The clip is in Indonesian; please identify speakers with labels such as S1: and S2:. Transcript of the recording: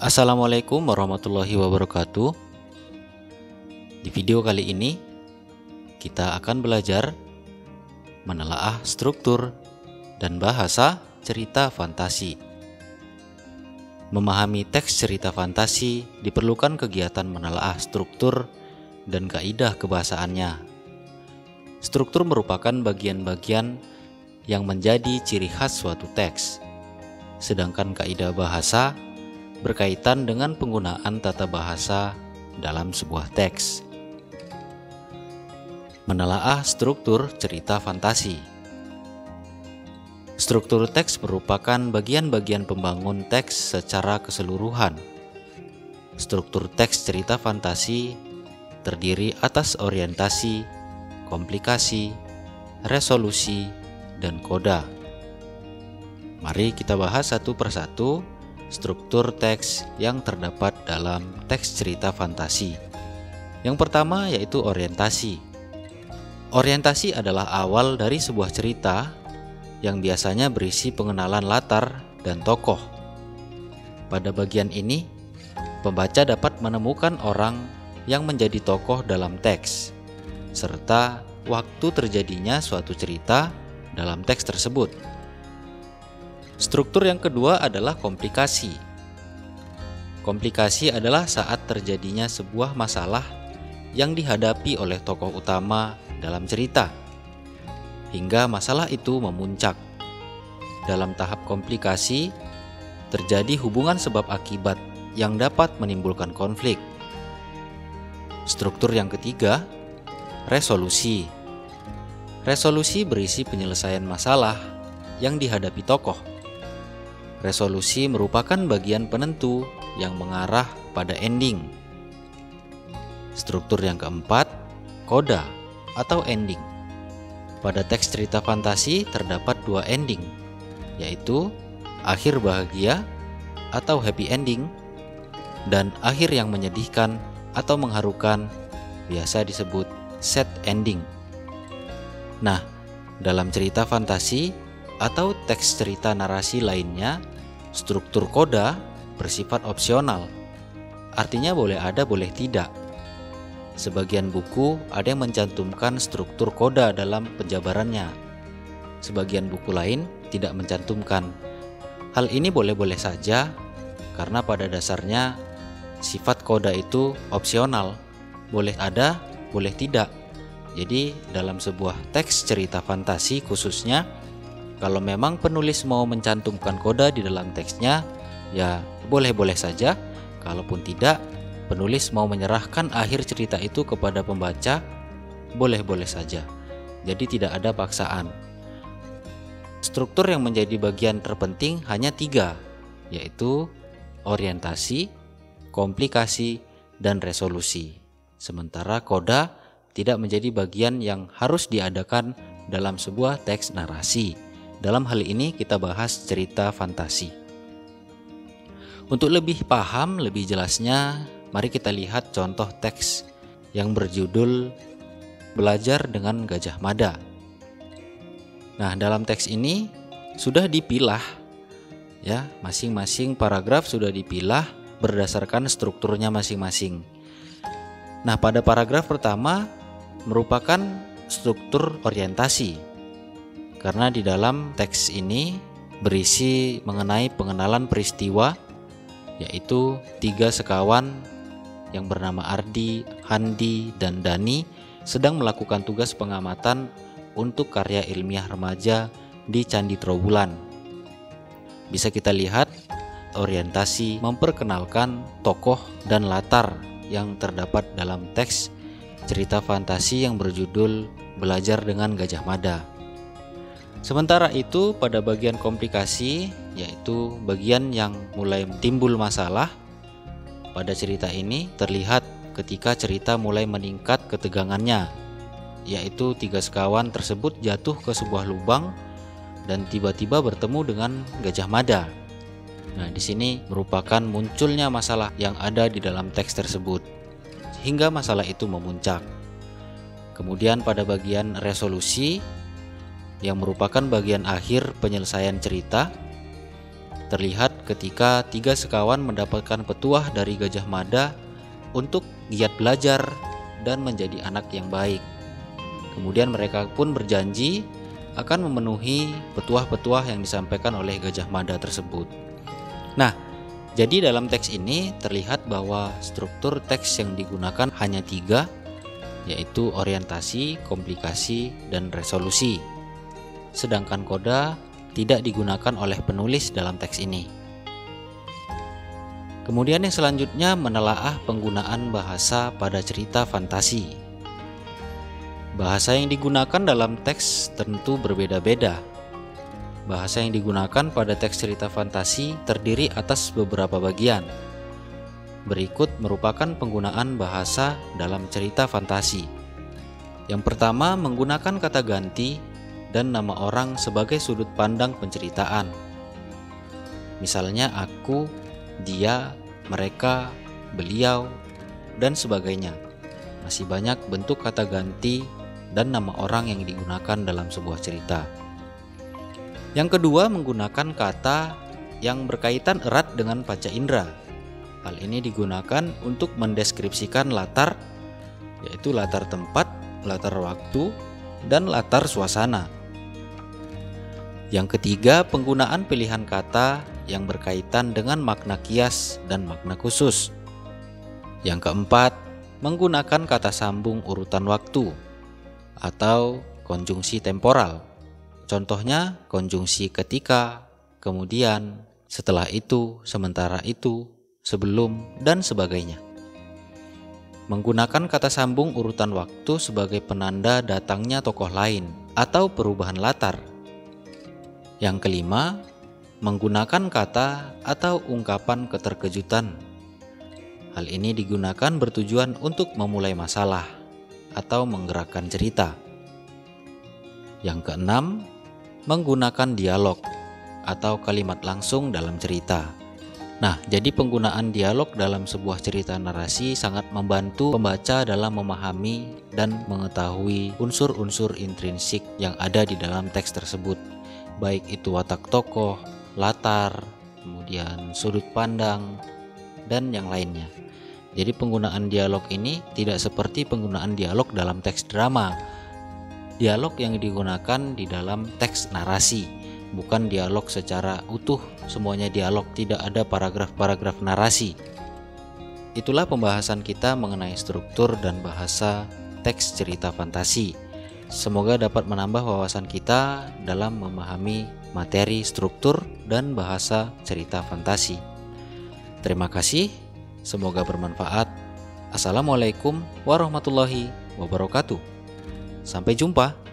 S1: Assalamualaikum warahmatullahi wabarakatuh. Di video kali ini kita akan belajar menelaah struktur dan bahasa cerita fantasi. Memahami teks cerita fantasi diperlukan kegiatan menelaah struktur dan kaidah kebahasaannya. Struktur merupakan bagian-bagian yang menjadi ciri khas suatu teks, sedangkan kaidah bahasa berkaitan dengan penggunaan tata bahasa dalam sebuah teks. Menelaah struktur cerita fantasi. Struktur teks merupakan bagian-bagian pembangun teks secara keseluruhan. Struktur teks cerita fantasi terdiri atas orientasi, komplikasi, resolusi, dan koda. Mari kita bahas satu persatu struktur teks yang terdapat dalam teks cerita fantasi. Yang pertama yaitu orientasi. Orientasi adalah awal dari sebuah cerita yang biasanya berisi pengenalan latar dan tokoh. Pada bagian ini, pembaca dapat menemukan orang yang menjadi tokoh dalam teks, serta waktu terjadinya suatu cerita dalam teks tersebut. Struktur yang kedua adalah komplikasi. Komplikasi adalah saat terjadinya sebuah masalah yang dihadapi oleh tokoh utama dalam cerita, hingga masalah itu memuncak. Dalam tahap komplikasi, terjadi hubungan sebab akibat yang dapat menimbulkan konflik. Struktur yang ketiga, resolusi. Resolusi berisi penyelesaian masalah yang dihadapi tokoh. Resolusi merupakan bagian penentu yang mengarah pada ending. Struktur yang keempat, koda atau ending. Pada teks cerita fantasi terdapat dua ending, yaitu akhir bahagia atau happy ending dan akhir yang menyedihkan atau mengharukan, biasa disebut sad ending. Nah, dalam cerita fantasi atau teks cerita narasi lainnya, struktur koda bersifat opsional. Artinya boleh ada, boleh tidak. Sebagian buku ada yang mencantumkan struktur koda dalam penjabarannya. Sebagian buku lain tidak mencantumkan. Hal ini boleh-boleh saja karena pada dasarnya sifat koda itu opsional. Boleh ada, boleh tidak. Jadi dalam sebuah teks cerita fantasi khususnya, kalau memang penulis mau mencantumkan koda di dalam teksnya, ya boleh-boleh saja. Kalaupun tidak, penulis mau menyerahkan akhir cerita itu kepada pembaca, boleh-boleh saja. Jadi tidak ada paksaan. Struktur yang menjadi bagian terpenting hanya 3, yaitu orientasi, komplikasi, dan resolusi. Sementara koda tidak menjadi bagian yang harus diadakan dalam sebuah teks narasi. Dalam hal ini kita bahas cerita fantasi. Untuk lebih paham, lebih jelasnya, mari kita lihat contoh teks yang berjudul Belajar dengan Gajah Mada. Nah, dalam teks ini sudah dipilah ya, masing-masing paragraf sudah dipilah berdasarkan strukturnya masing-masing. Nah, pada paragraf pertama merupakan struktur orientasi, karena di dalam teks ini berisi mengenai pengenalan peristiwa, yaitu 3 sekawan yang bernama Ardi, Handi, dan Dani sedang melakukan tugas pengamatan untuk karya ilmiah remaja di Candi Trowulan. Bisa kita lihat orientasi memperkenalkan tokoh dan latar yang terdapat dalam teks cerita fantasi yang berjudul Belajar dengan Gajah Mada. Sementara itu pada bagian komplikasi, yaitu bagian yang mulai timbul masalah, pada cerita ini terlihat ketika cerita mulai meningkat ketegangannya, yaitu 3 sekawan tersebut jatuh ke sebuah lubang dan tiba-tiba bertemu dengan Gajah Mada. Nah, di sini merupakan munculnya masalah yang ada di dalam teks tersebut, hingga masalah itu memuncak. Kemudian pada bagian resolusi, yang merupakan bagian akhir penyelesaian cerita, terlihat ketika 3 sekawan mendapatkan petuah dari Gajah Mada untuk giat belajar dan menjadi anak yang baik. Kemudian mereka pun berjanji akan memenuhi petuah-petuah yang disampaikan oleh Gajah Mada tersebut. Nah, jadi dalam teks ini terlihat bahwa struktur teks yang digunakan hanya 3, yaitu orientasi, komplikasi, dan resolusi. Sedangkan koda tidak digunakan oleh penulis dalam teks ini. Kemudian yang selanjutnya menelaah penggunaan bahasa pada cerita fantasi. Bahasa yang digunakan dalam teks tentu berbeda-beda. Bahasa yang digunakan pada teks cerita fantasi terdiri atas beberapa bagian. Berikut merupakan penggunaan bahasa dalam cerita fantasi. Yang pertama, menggunakan kata ganti dan nama orang sebagai sudut pandang penceritaan. Misalnya aku, dia, mereka, beliau, dan sebagainya. Masih banyak bentuk kata ganti dan nama orang yang digunakan dalam sebuah cerita. Yang kedua, menggunakan kata yang berkaitan erat dengan panca indera. Hal ini digunakan untuk mendeskripsikan latar, yaitu latar tempat, latar waktu, dan latar suasana. Yang ketiga, penggunaan pilihan kata yang berkaitan dengan makna kias dan makna khusus. Yang keempat, menggunakan kata sambung urutan waktu atau konjungsi temporal. Contohnya konjungsi ketika, kemudian, setelah itu, sementara itu, sebelum, dan sebagainya. Menggunakan kata sambung urutan waktu sebagai penanda datangnya tokoh lain atau perubahan latar. Yang kelima, menggunakan kata atau ungkapan keterkejutan. Hal ini digunakan bertujuan untuk memulai masalah atau menggerakkan cerita. Yang keenam, menggunakan dialog atau kalimat langsung dalam cerita. Nah, jadi penggunaan dialog dalam sebuah cerita narasi sangat membantu pembaca dalam memahami dan mengetahui unsur-unsur intrinsik yang ada di dalam teks tersebut, baik itu watak tokoh, latar, kemudian sudut pandang, dan yang lainnya. Jadi penggunaan dialog ini tidak seperti penggunaan dialog dalam teks drama. Dialog yang digunakan di dalam teks narasi, bukan dialog secara utuh, semuanya dialog, tidak ada paragraf-paragraf narasi. Itulah pembahasan kita mengenai struktur dan bahasa teks cerita fantasi. Semoga dapat menambah wawasan kita dalam memahami materi, struktur, dan bahasa cerita fantasi. Terima kasih, semoga bermanfaat. Assalamualaikum warahmatullahi wabarakatuh. Sampai jumpa.